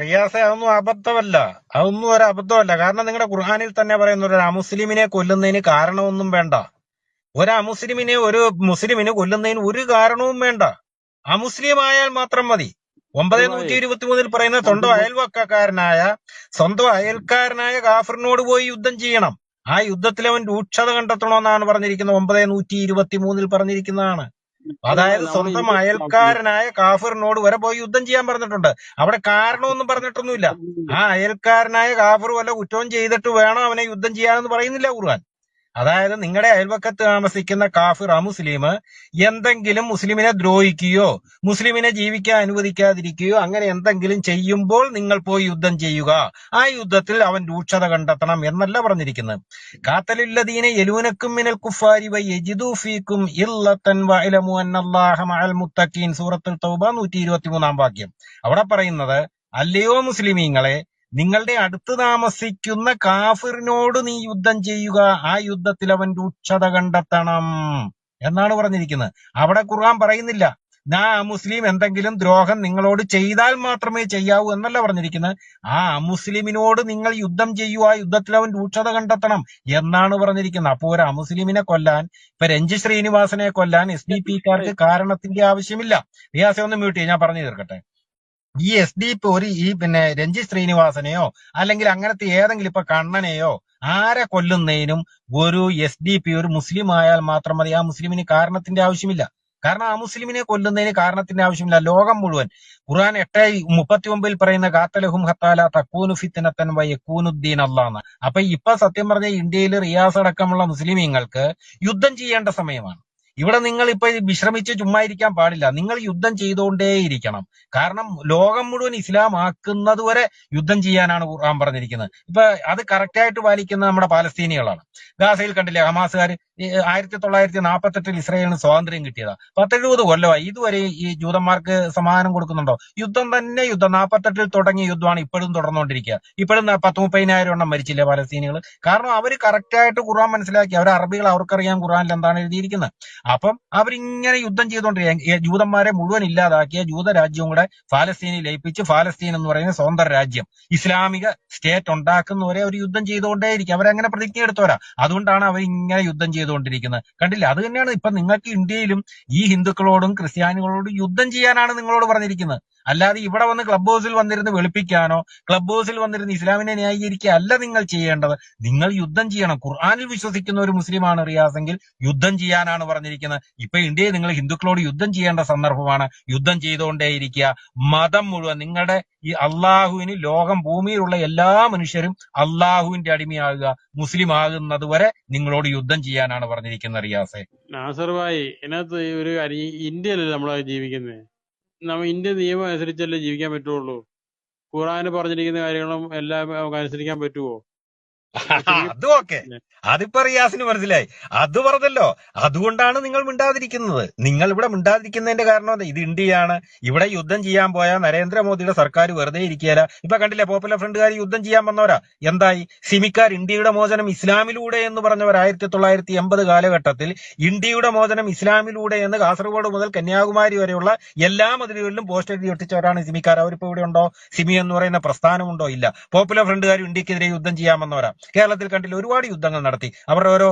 റിയാസെ അതൊന്നും അബദ്ധമല്ല. അതൊന്നും ഒരു അബദ്ധമല്ല. കാരണം നിങ്ങളുടെ ഖുർആനിൽ തന്നെ പറയുന്ന ഒരു അമുസ്ലിമിനെ കൊല്ലുന്നതിന് കാരണമൊന്നും വേണ്ട. ഒരു അമുസ്ലിമിനെ ഒരു മുസ്ലിമിനെ കൊല്ലുന്നതിന് ഒരു കാരണവും വേണ്ട. അമുസ്ലിം ആയാൽ മാത്രം മതി. നാസർബായി 9:23 പറയുന്ന നാസർബായി സ്വന്തം അയൽക്കാരനായ കാഫിറിനോട് പോയി യുദ്ധം ചെയ്യണം. ആ യുദ്ധത്തിൽ അവൻ രൂക്ഷത കണ്ടെത്തണമെന്നാണ് പറഞ്ഞിരിക്കുന്നത്. 9:123 പറഞ്ഞിരിക്കുന്നതാണ്. അതായത് നമ്മൾ സ്വന്തം ഇന്ത്യ അയൽക്കാരനായ കാഫിറിനോട് വരെ പോയി യുദ്ധം ചെയ്യാൻ പറഞ്ഞിട്ടുണ്ട്. അവിടെ കാരണമൊന്നും പറഞ്ഞിട്ടൊന്നുമില്ല. ആ അയൽക്കാരനായ കാഫിർ വല്ല കുറ്റവും ചെയ്തിട്ട് വേണം അവനെ യുദ്ധം ചെയ്യാനെന്ന് പറയുന്നില്ല ഖുർആൻ. അതായത് നിങ്ങളുടെ അയൽവക്കത്ത് താമസിക്കുന്ന കാഫിർ അമുസ്ലിം എന്തെങ്കിലും മുസ്ലിമിനെ ദ്രോഹിക്കുകയോ മുസ്ലിമിനെ ജീവിക്കാൻ അനുവദിക്കാതിരിക്കുകയോ അങ്ങനെ എന്തെങ്കിലും ചെയ്യുമ്പോൾ നിങ്ങൾ പോയി യുദ്ധം ചെയ്യുക. ആ യുദ്ധത്തിൽ അവൻ രൂക്ഷത കണ്ടെത്തണം എന്നല്ല പറഞ്ഞിരിക്കുന്നത്. കാത്തലുല്ലദീന യലൂനക്കും മിനൽ കുഫാരി വയജിദു ഫീക്കും ഇല്ലത്തൻ വഅലമു അന്നല്ലാഹ മഅൽ മുത്തഖീൻ സൂറത്തുൽ തൗബ 123 വാക്യം. അവിടെ പറയുന്നത്, അല്ലയോ മുസ്ലിമീങ്ങളെ, നിങ്ങളുടെ അടുത്ത് താമസിക്കുന്ന കാഫിറിനോട് നീ യുദ്ധം ചെയ്യുക, ആ യുദ്ധത്തിൽ അവൻ രൂക്ഷത കണ്ടെത്തണം എന്നാണ് പറഞ്ഞിരിക്കുന്നത്. അവിടെ ഖുർആൻ പറയുന്നില്ല ആ മുസ്ലിം എന്തെങ്കിലും ദ്രോഹം നിങ്ങളോട് ചെയ്താൽ മാത്രമേ ചെയ്യാവൂ എന്നല്ല പറഞ്ഞിരിക്കുന്നത്. ആ അമുസ്ലിമിനോട് നിങ്ങൾ യുദ്ധം ചെയ്യൂ, ആ യുദ്ധത്തിൽ അവൻ രൂക്ഷത കണ്ടെത്തണം എന്നാണ് പറഞ്ഞിരിക്കുന്നത്. അപ്പോ ഒരു അമുസ്ലിമിനെ കൊല്ലാൻ, ഇപ്പൊ രഞ്ജി ശ്രീനിവാസനെ കൊല്ലാൻ SDP-ക്കാർക്ക് കാരണത്തിന്റെ ആവശ്യമില്ല. റിയാസെ ഒന്ന് മ്യൂട്ട് ചെയ്യ്, ഞാൻ പറഞ്ഞു തീർക്കട്ടെ. ഈ SDP പിന്നെ രഞ്ജി ശ്രീനിവാസനെയോ അല്ലെങ്കിൽ അങ്ങനത്തെ ഏതെങ്കിലും ഇപ്പൊ കണ്ണനെയോ ആരെ കൊല്ലുന്നതിനും ഒരു SDP ഒരു മുസ്ലിം ആയാൽ മാത്രം മതി. ആ മുസ്ലിമിന് കാരണത്തിന്റെ ആവശ്യമില്ല. കാരണം ആ മുസ്ലിമിനെ കൊല്ലുന്നതിന് കാരണത്തിന്റെ ആവശ്യമില്ല. ലോകം മുഴുവൻ ഖുർആൻ 8:39 പറയുന്ന കാത്തലഹും ഹത്താല തക്കൂനു ഫിത്നത്തൻ വയക്കൂനുദ്ദീൻ അല്ലാന്ന്. അപ്പൊ ഇപ്പൊ സത്യം പറഞ്ഞ ഇന്ത്യയിൽ റിയാസ് അടക്കമുള്ള മുസ്ലിമീങ്ങൾക്ക് യുദ്ധം ചെയ്യേണ്ട സമയമാണ്. ഇവിടെ നിങ്ങൾ ഇപ്പൊ വിശ്രമിച്ച് ചുമ്മാ ഇരിക്കാൻ പാടില്ല. നിങ്ങൾ യുദ്ധം ചെയ്തുകൊണ്ടേയിരിക്കണം. കാരണം ലോകം മുഴുവൻ ഇസ്ലാം ആക്കുന്നത് വരെ യുദ്ധം ചെയ്യാനാണ് ഖുർആൻ പറഞ്ഞിരിക്കുന്നത്. ഇപ്പൊ അത് കറക്റ്റായിട്ട് പാലിക്കുന്ന നമ്മുടെ പാലസ്തീനികളാണ്. ഗാസയിൽ കണ്ടില്ലേ ഹമാസുകാർ 1948 ഇസ്രായേലിന് സ്വാതന്ത്ര്യം കിട്ടിയതാ. 10-70 കൊല്ലമായി. ഇതുവരെ ഈ ജൂതന്മാർക്ക് സമാധാനം കൊടുക്കുന്നുണ്ടോ? യുദ്ധം തന്നെ യുദ്ധം. 48 തുടങ്ങിയ യുദ്ധമാണ് ഇപ്പോഴും തുടർന്നുകൊണ്ടിരിക്കുക. ഇപ്പോഴും 10-30,000 എണ്ണം മരിച്ചില്ലേ പാലസ്തീനികൾ? കാരണം അവര് കറക്റ്റായിട്ട് ഖുർആൻ മനസ്സിലാക്കി. അവർ അറബികൾ, അവർക്കറിയാം ഖുർആനിൽ എന്താണ് എഴുതിയിരിക്കുന്നത്. അപ്പം അവരിങ്ങനെ യുദ്ധം ചെയ്തുകൊണ്ടിരിക്കുക. ജൂതന്മാരെ മുഴുവൻ ഇല്ലാതാക്കിയ ജൂതരാജ്യവും കൂടെ ഫലസ്തീനിൽ ലയിപ്പിച്ച് ഫലസ്തീൻ എന്ന് പറയുന്ന സ്വന്തം രാജ്യം, ഇസ്ലാമിക സ്റ്റേറ്റ് ഉണ്ടാക്കുന്നവരെ അവർ യുദ്ധം ചെയ്തുകൊണ്ടേയിരിക്കും. അവരങ്ങനെ പ്രതിജ്ഞ എടുത്തവരാ. അതുകൊണ്ടാണ് അവർ ഇങ്ങനെ യുദ്ധം ചെയ്തുകൊണ്ടിരിക്കുന്നത്. കണ്ടില്ല? അത് തന്നെയാണ് ഇപ്പൊ നിങ്ങൾക്ക് ഇന്ത്യയിലും ഈ ഹിന്ദുക്കളോടും ക്രിസ്ത്യാനികളോടും യുദ്ധം ചെയ്യാനാണ് നിങ്ങളോട് പറഞ്ഞിരിക്കുന്നത്. അല്ലാതെ ഇവിടെ വന്ന് ക്ലബ് ഹൗസിൽ വന്നിരുന്ന് വെളുപ്പിക്കാനോ ക്ലബ് ഹൗസിൽ വന്നിരുന്ന് ഇസ്ലാമിനെ ന്യായീകരിക്കുക അല്ല നിങ്ങൾ ചെയ്യേണ്ടത്. നിങ്ങൾ യുദ്ധം ചെയ്യണം. ഖുർആനിൽ വിശ്വസിക്കുന്ന ഒരു മുസ്ലിമാണ് റിയാസെങ്കിൽ യുദ്ധം ചെയ്യാനാണ് പറഞ്ഞിരിക്കുന്നത്. ഇപ്പൊ ഇന്ത്യയിൽ നിങ്ങൾ ഹിന്ദുക്കളോട് യുദ്ധം ചെയ്യേണ്ട സന്ദർഭമാണ്. യുദ്ധം ചെയ്തുകൊണ്ടേയിരിക്കുക. മതം മുഴുവൻ നിങ്ങളുടെ ഈ അള്ളാഹുവിന്, ലോകം ഭൂമിയിലുള്ള എല്ലാ മനുഷ്യരും അള്ളാഹുവിന്റെ അടിമയാകുക, മുസ്ലിം ആകുന്നത് വരെ നിങ്ങളോട് യുദ്ധം ചെയ്യാനാണ് പറഞ്ഞിരിക്കുന്നത്. റിയാസെ, നാസർബായി ഇതിനകത്ത് ഒരു കാര്യം, ഇന്ത്യയിലല്ലേ നമ്മളെ ജീവിക്കുന്നത്. നമ്മ ഇന്ത്യ നിയമം അനുസരിച്ചല്ലേ ജീവിക്കാൻ പറ്റുള്ളൂ. ഖുറാന് പറഞ്ഞിരിക്കുന്ന കാര്യങ്ങളും എല്ലാം നമുക്ക് അനുസരിക്കാൻ പറ്റുമോ? ശരിക്കും അതും ഓക്കെ. അതിപ്പോ റിയാസിന് മനസ്സിലായി. അത് പറഞ്ഞല്ലോ. അതുകൊണ്ടാണ് നിങ്ങൾ മിണ്ടാതിരിക്കുന്നത്. നിങ്ങൾ ഇവിടെ മിണ്ടാതിരിക്കുന്നതിന്റെ കാരണം എന്താ? ഇത് ഇന്ത്യയാണ്. ഇവിടെ യുദ്ധം ചെയ്യാൻ പോയാൽ നരേന്ദ്രമോദിയുടെ സർക്കാർ വെറുതെ ഇരിക്കുകയില്ല. ഇപ്പൊ കണ്ടില്ലേ, പോപ്പുലർ ഫ്രണ്ടുകാർ യുദ്ധം ചെയ്യാൻ വന്നവരാ. എന്തായി? സിമിക്കാർ ഇന്ത്യയുടെ മോചനം ഇസ്ലാമിലൂടെ എന്ന് പറഞ്ഞവർ 1980 കാലഘട്ടത്തിൽ ഇന്ത്യയുടെ മോചനം ഇസ്ലാമിലൂടെ എന്ന് കാസർഗോഡ് മുതൽ കന്യാകുമാരി വരെയുള്ള എല്ലാ മതിലുകളിലും പോസ്റ്റർ എഴുതി ഒട്ടിച്ചവരാണ് സിമിക്കാർ. അവരിപ്പോ ഇവിടെ ഉണ്ടോ? സിമി എന്ന് പറയുന്ന പ്രസ്ഥാനമുണ്ടോ? ഇല്ല. പോപ്പുലർ ഫ്രണ്ടുകാർ ഇന്ത്യക്കെതിരെ യുദ്ധം ചെയ്യാൻ വന്നവരാ. കേരളത്തിൽ കണ്ടില്ല, ഒരുപാട് യുദ്ധങ്ങൾ നടത്തി. അവരുടെ ഓരോ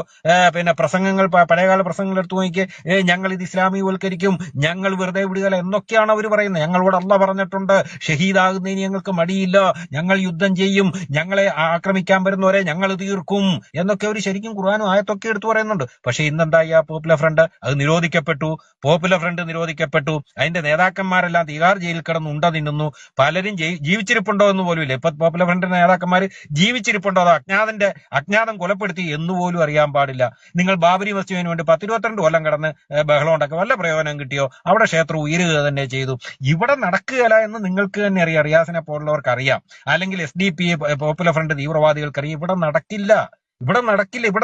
പിന്നെ പ്രസംഗങ്ങൾ, പഴയകാല പ്രസംഗങ്ങൾ എടുത്തു നോക്കി, ഞങ്ങൾ ഇത് ഇസ്ലാമികവൽക്കരിക്കും, ഞങ്ങൾ വെറുതെ വിടുകയില്ല എന്നൊക്കെയാണ് അവർ പറയുന്നത്. ഞങ്ങളോട് അള്ളാഹ് പറഞ്ഞിട്ടുണ്ട്, ഷഹീദാകുന്നതിന് ഞങ്ങൾക്ക് മടിയില്ല, ഞങ്ങൾ യുദ്ധം ചെയ്യും, ഞങ്ങളെ ആക്രമിക്കാൻ വരുന്നവരെ ഞങ്ങൾ തീർക്കും എന്നൊക്കെ അവർ ശരിക്കും ഖുർആനും ആയത്തൊക്കെ എടുത്തു പറയുന്നുണ്ട്. പക്ഷെ ഇന്നെന്തായി? ആ പോപ്പുലർ ഫ്രണ്ട് അത് നിരോധിക്കപ്പെട്ടു. Popular front നിരോധിക്കപ്പെട്ടു. അതിന്റെ നേതാക്കന്മാരെല്ലാം തിഹാർ ജയിലിൽ കിടന്ന് ഉണ്ട തിന്നുന്നു. പലരും ജീവിച്ചിരിപ്പുണ്ടോ എന്ന് പോലും ഇല്ല. ഇപ്പൊ പോപ്പുലർ ഫ്രണ്ടിന്റെ നേതാക്കന്മാർ ജീവിച്ചിരിപ്പുണ്ടോ, അതോ അജ്ഞാതം കൊലപ്പെടുത്തി എന്നുപോലും അറിയാൻ പാടില്ല. നിങ്ങൾ ബാബരി മസ്ജിദിന് വേണ്ടി 10-22 കൊല്ലം കിടന്ന് ബഹളം ഉണ്ടാക്കി വല്ല പ്രയോജനം കിട്ടിയോ? അവിടെ ക്ഷേത്രം ഉയരുക തന്നെ ചെയ്തു. ഇവിടെ നടക്കുകയില്ല എന്ന് നിങ്ങൾക്ക് തന്നെ അറിയാം. റിയാസിനെ പോലുള്ളവർക്ക് അറിയാം. അല്ലെങ്കിൽ SDP, പോപ്പുലർ ഫ്രണ്ട് തീവ്രവാദികൾക്കറിയാം. ഇവിടെ നടക്കില്ല. ഇവിടെ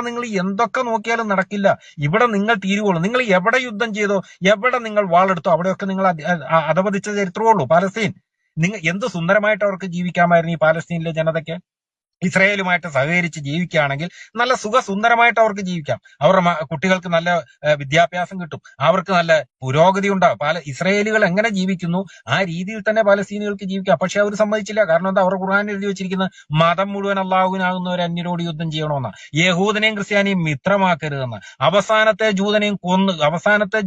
നിങ്ങൾ എന്തൊക്കെ നോക്കിയാലും നടക്കില്ല. ഇവിടെ നിങ്ങൾ തീരുവുള്ളൂ. നിങ്ങൾ എവിടെ യുദ്ധം ചെയ്തോ, എവിടെ നിങ്ങൾ വാളെടുത്തോ, അവിടെയൊക്കെ നിങ്ങൾ അധപതിച്ച ചരിത്രമുള്ളൂ. പാലസ്തീൻ, നിങ്ങൾ എന്ത് സുന്ദരമായിട്ട് അവർക്ക് ജീവിക്കാമായിരുന്നു ഈ പാലസ്തീനിലെ ജനതയ്ക്ക്. ഇസ്രയേലുമായിട്ട് സഹകരിച്ച് ജീവിക്കുകയാണെങ്കിൽ നല്ല സുഖസുന്ദരമായിട്ട് അവർക്ക് ജീവിക്കാം. അവരുടെ കുട്ടികൾക്ക് നല്ല വിദ്യാഭ്യാസം കിട്ടും, അവർക്ക് നല്ല പുരോഗതി ഉണ്ടാകും. ഇസ്രയേലുകൾ എങ്ങനെ ജീവിക്കുന്നു ആ രീതിയിൽ തന്നെ പലസ്തീനികൾക്ക് ജീവിക്കാം. പക്ഷെ അവർ സമ്മതിച്ചില്ല. കാരണം എന്താ? അവരുടെ ഖുർആനിൽ എഴുതി വെച്ചിരിക്കുന്നത് മതം മുഴുവൻ അള്ളാഹുവിനാകുന്നവർ അന്യരോട് യുദ്ധം ചെയ്യണമെന്ന, യഹൂദനെയും ക്രിസ്ത്യാനിയും മിത്രമാക്കരുതെന്ന്, അവസാനത്തെ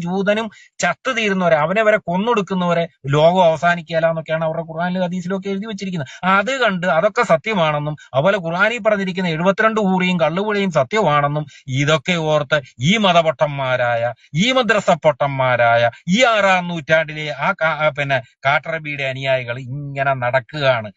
ജൂതനും ചത്തു തീരുന്നവരെ, അവനെ വരെ കൊന്നൊടുക്കുന്നവരെ ലോകം അവസാനിക്കുകയില്ല എന്നൊക്കെയാണ് അവരുടെ ഖുർആനിലും ഹദീസിലും ഒക്കെ എഴുതി വെച്ചിരിക്കുന്നത്. അത് കണ്ട് അതൊക്കെ സത്യമാണെന്നും അതുപോലെ ഖുർആനിൽ പറഞ്ഞിരിക്കുന്ന 72 ഊറിയും കള്ളുപുഴയും സത്യമാണെന്നും ഇതൊക്കെ ഓർത്ത് ഈ മതപൊട്ടന്മാരായ, ഈ മദ്രസ പൊട്ടന്മാരായ, ഈ 6-ാം നൂറ്റാണ്ടിലെ കാട്ടറബിയുടെ അനുയായികൾ ഇങ്ങനെ നടക്കുകയാണ്.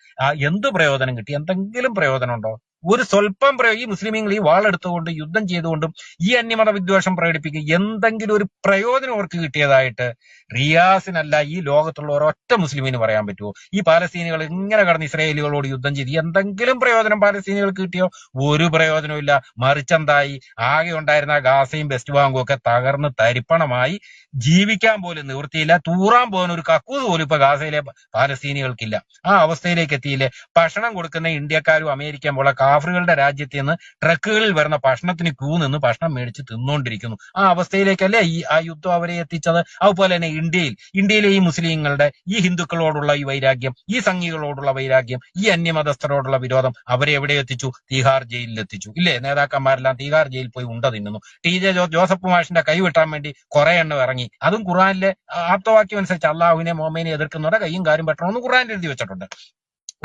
എന്ത് പ്രയോജനം കിട്ടി? എന്തെങ്കിലും പ്രയോജനം ഉണ്ടോ? ഒരു സ്വല്പം ഈ മുസ്ലിമീങ്ങൾ ഈ വാളെടുത്തുകൊണ്ട് യുദ്ധം ചെയ്തുകൊണ്ടും ഈ അന്യമത വിദ്വേഷം പ്രകടിപ്പിക്കുക എന്തെങ്കിലും ഒരു പ്രയോജനം അവർക്ക് കിട്ടിയതായിട്ട് റിയാസിനല്ല ഈ ലോകത്തുള്ള ഒരൊറ്റ മുസ്ലിമിന് പറയാൻ പറ്റുമോ? ഈ പാലസ്തീനികൾ ഇങ്ങനെ കടന്ന് ഇസ്രായേലികളോട് യുദ്ധം ചെയ്ത് എന്തെങ്കിലും പ്രയോജനം പാലസ്തീനികൾക്ക് കിട്ടിയോ? ഒരു പ്രയോജനവും ഇല്ല. മറിച്ചെന്തായി? ആകെ ഉണ്ടായിരുന്ന ഗാസയും വെസ്റ്റ് ബാങ്കും ഒക്കെ തകർന്ന് തരിപ്പണമായി. ജീവിക്കാൻ പോലും നിവൃത്തിയില്ല. തൂറാൻ പോകുന്ന ഒരു കക്കൂസ് പോലും ഇപ്പൊ ഗാസയിലെ പാലസ്തീനികൾക്കില്ല. ആ അവസ്ഥയിലേക്ക് എത്തിയില്ലേ? ഭക്ഷണം കൊടുക്കുന്ന ഇന്ത്യക്കാരും അമേരിക്കൻ പോലെ കാഫറുകളുടെ രാജ്യത്ത് നിന്ന് ട്രക്കുകളിൽ വരുന്ന ഭക്ഷണത്തിന് ക്യൂ നിന്ന് ഭക്ഷണം മേടിച്ച് തിന്നുകൊണ്ടിരിക്കുന്നു. ആ അവസ്ഥയിലേക്കല്ലേ ആ യുദ്ധം അവരെ എത്തിച്ചത്. അതുപോലെ തന്നെ ഇന്ത്യയിലെ ഈ മുസ്ലിങ്ങളുടെ, ഈ ഹിന്ദുക്കളോടുള്ള ഈ വൈരാഗ്യം, ഈ സംഘികളോടുള്ള വൈരാഗ്യം, ഈ അന്യമതസ്ഥരോടുള്ള വിരോധം അവരെ എവിടെ എത്തിച്ചു? തീഹാർ ജയിലിൽ എത്തിച്ചു. ഇല്ലേ? നേതാക്കന്മാരെല്ലാം തീഹാർ ജയിലിൽ പോയി ഉണ്ട തിന്നുന്നു. TJ ജോസഫ് മാഷിന്റെ കൈ വെട്ടാൻ വേണ്ടി കുറെ എണ്ണം ഇറങ്ങി. അതും ഖുർആനിലെ ആപ്തവാക്യം അനുസരിച്ച് അള്ളാഹുവിനെ മോമേനെ എതിർക്കുന്നവരുടെ കൈയും കാര്യം വെട്ടണമെന്ന് ഖുർആനിൽ എഴുതി വെച്ചിട്ടുണ്ട്.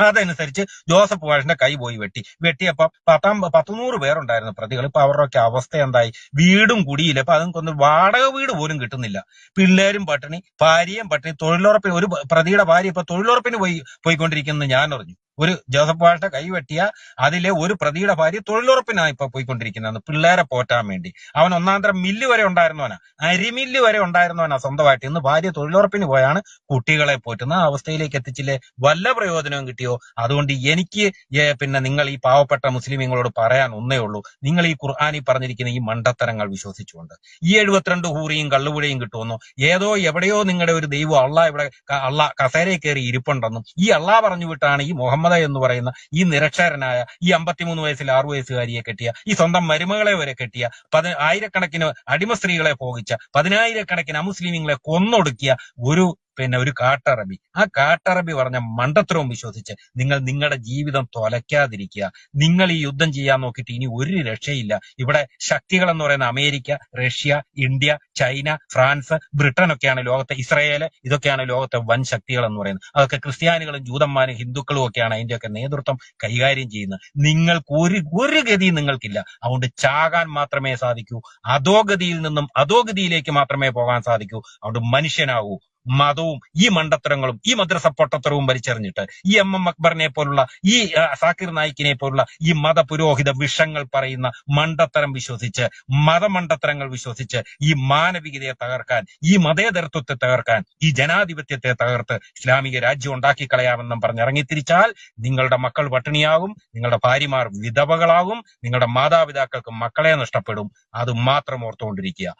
അതനുസരിച്ച് ജോസഫ് മാഷിന്റെ കൈ പോയി വെട്ടിയപ്പോ 100 പേരുണ്ടായിരുന്നു പ്രതികൾ. ഇപ്പൊ അവരുടെയൊക്കെ അവസ്ഥ എന്തായി? വീടും കുടിയില്ല. ഇപ്പൊ അതും വാടക വീട് പോലും കിട്ടുന്നില്ല. പിള്ളേരും പട്ടിണി, ഭാര്യയും പട്ടിണി. തൊഴിലുറപ്പിന് ഒരു പ്രതിയുടെ ഭാര്യ ഇപ്പൊ തൊഴിലുറപ്പിന് പോയിക്കൊണ്ടിരിക്കുന്നത് ഞാൻ അറിഞ്ഞു. ഒരു ജോസഫ് മാഷിന്റെ കൈ വെട്ടിയ അതിലെ ഒരു പ്രതിയുടെ ഭാര്യ തൊഴിലുറപ്പിനാണ് ഇപ്പൊ പോയിക്കൊണ്ടിരിക്കുന്നത്, പിള്ളേരെ പോറ്റാൻ വേണ്ടി. അവൻ ഒന്നാന്തരം മില്ല് വരെ ഉണ്ടായിരുന്നവനാ, അരിമില്ല് വരെ ഉണ്ടായിരുന്നവനാ സ്വന്തമായിട്ട്. ഇന്ന് ഭാര്യ തൊഴിലുറപ്പിന് പോയാണ് കുട്ടികളെ പോറ്റുന്ന അവസ്ഥയിലേക്ക് എത്തിച്ചില്ലേ? വല്ല പ്രയോജനവും കിട്ടിയോ? അതുകൊണ്ട് എനിക്ക് നിങ്ങൾ ഈ പാവപ്പെട്ട മുസ്ലിമീങ്ങളോട് പറയാൻ ഒന്നേ ഉള്ളൂ. നിങ്ങൾ ഈ ഖുർആനിൽ പറഞ്ഞിരിക്കുന്ന ഈ മണ്ടത്തരങ്ങൾ വിശ്വസിച്ചുകൊണ്ട് ഈ 72 ഹൂറിയും കള്ളുപുഴയും കിട്ടുമെന്നോ, എവിടെയോ നിങ്ങളുടെ ഒരു ദൈവം അള്ളാ കസേരയിൽ കയറി ഇരിപ്പുണ്ടെന്നും ഈ അള്ളാ പറഞ്ഞു വിട്ടാണ് ഈ മുഹമ്മദ് എന്ന് പറയുന്ന ഈ നിരക്ഷരനായ ഈ 53 വയസ്സിൽ 6 വയസ്സുകാരിയെ കെട്ടിയ, ഈ സ്വന്തം മരുമകളെ വരെ കെട്ടിയ, ആയിരക്കണക്കിന് അടിമ സ്ത്രീകളെ പോകിച്ച, 10,000-കണക്കിന് അമുസ്ലിമീങ്ങളെ കൊന്നൊടുക്കിയ ഒരു കാട്ടറബി, ആ കാട്ടറബി പറഞ്ഞ മണ്ടത്തരവും വിശ്വസിച്ച് നിങ്ങൾ നിങ്ങളുടെ ജീവിതം തൊലയ്ക്കാതിരിക്കുക. നിങ്ങൾ ഈ യുദ്ധം ചെയ്യാൻ നോക്കിയിട്ട് ഇനി ഒരു രക്ഷയില്ല. ഇവിടെ ശക്തികൾ എന്ന് പറയുന്ന America, Russia, India, China, France, Britain ഒക്കെയാണ് ലോകത്തെ, ഇസ്രായേൽ, ഇതൊക്കെയാണ് ലോകത്തെ വൻ ശക്തികൾ എന്ന് പറയുന്നത്. അതൊക്കെ ക്രിസ്ത്യാനികളും ജൂതന്മാരും ഹിന്ദുക്കളും ഒക്കെയാണ് അതിന്റെയൊക്കെ നേതൃത്വം കൈകാര്യം ചെയ്യുന്നത്. നിങ്ങൾക്ക് ഒരു ഗതിയും നിങ്ങൾക്കില്ല. അതുകൊണ്ട് ചാകാൻ മാത്രമേ സാധിക്കൂ. അധോഗതിയിൽ നിന്നും അധോഗതിയിലേക്ക് മാത്രമേ പോകാൻ സാധിക്കൂ. അതുകൊണ്ട് മനുഷ്യനാവൂ. മതവും ഈ മണ്ടത്തരങ്ങളും ഈ മദ്രസ പൊട്ടത്തരവും വലിച്ചെറിഞ്ഞിട്ട് ഈ MM അക്ബറിനെ പോലുള്ള, ഈ സാക്കിർ നായിക്കിനെ പോലുള്ള ഈ മതപുരോഹിത വിഷങ്ങൾ പറയുന്ന മണ്ടത്തരം വിശ്വസിച്ച്, മതമണ്ടത്തരങ്ങൾ വിശ്വസിച്ച് ഈ മാനവികതയെ തകർക്കാൻ, ഈ മതേതരത്വത്തെ തകർക്കാൻ, ഈ ജനാധിപത്യത്തെ തകർത്ത് ഇസ്ലാമിക രാജ്യം ഉണ്ടാക്കി കളയാമെന്നും പറഞ്ഞിറങ്ങിത്തിരിച്ചാൽ നിങ്ങളുടെ മക്കൾ പട്ടിണിയാകും, നിങ്ങളുടെ ഭാര്യമാർ വിധവകളാകും, നിങ്ങളുടെ മാതാപിതാക്കൾക്ക് മക്കളെ നഷ്ടപ്പെടും. അത് മാത്രം ഓർത്തുകൊണ്ടിരിക്കുക.